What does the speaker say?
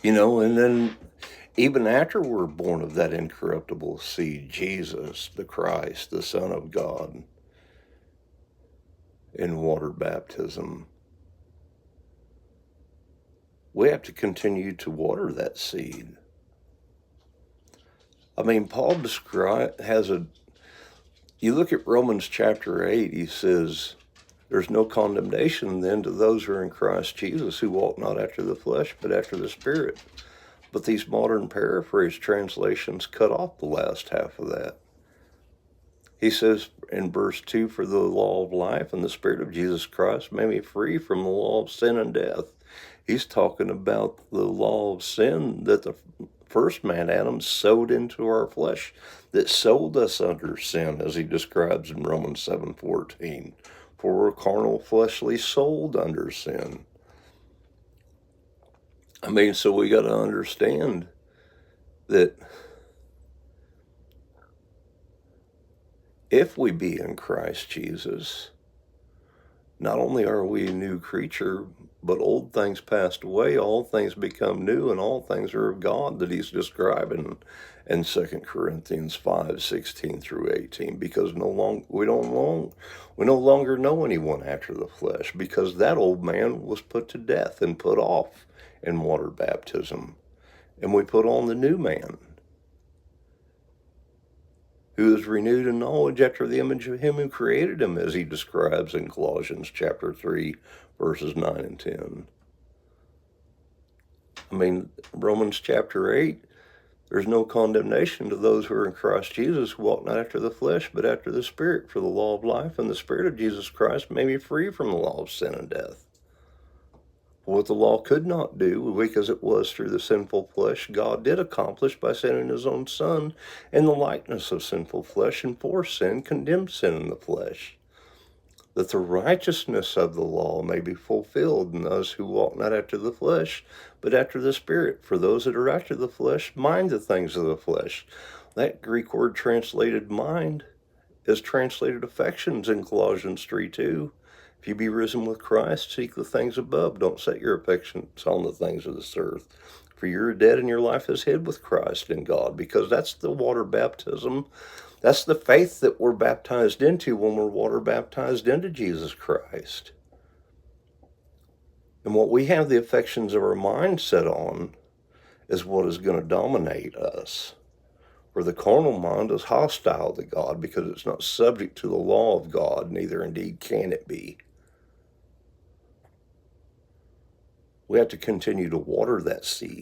And then even after we're born of that incorruptible seed, Jesus, the Christ, the Son of God, in water baptism, we have to continue to water that seed. Paul you look at Romans chapter 8, he says, there's no condemnation then to those who are in Christ Jesus, who walk not after the flesh, but after the Spirit. But these modern paraphrase translations cut off the last half of that. He says in verse 2, for the law of life and the Spirit of Jesus Christ made me free from the law of sin and death. He's talking about the law of sin that the first man, Adam, sowed into our flesh, that sold us under sin, as he describes in Romans 7:14. For we're carnal, fleshly, sold under sin. So we got to understand that if we be in Christ Jesus, not only are we a new creature, but old things passed away, all things become new, and all things are of God, that he's describing in 2 Corinthians 5:16 through 18, because we no longer know anyone after the flesh, because that old man was put to death and put off in water baptism, and we put on the new man, who is renewed in knowledge after the image of him who created him, as he describes in Colossians chapter 3, verses 9 and 10. Romans chapter 8, there's no condemnation to those who are in Christ Jesus, who walk not after the flesh, but after the Spirit. For the law of life and the Spirit of Jesus Christ made me free from the law of sin and death. What the law could not do, weak as it was through the sinful flesh, God did accomplish by sending his own Son in the likeness of sinful flesh, and for sin condemned sin in the flesh, that the righteousness of the law may be fulfilled in us who walk not after the flesh, but after the Spirit. For those that are after the flesh mind the things of the flesh. That Greek word translated mind is translated affections in Colossians 3:2. If you be risen with Christ, seek the things above. Don't set your affections on the things of this earth. For you're dead and your life is hid with Christ in God, because that's the water baptism. That's the faith that we're baptized into when we're water baptized into Jesus Christ. And what we have the affections of our mind set on is what is going to dominate us. For the carnal mind is hostile to God, because it's not subject to the law of God, neither indeed can it be. We have to continue to water that seed.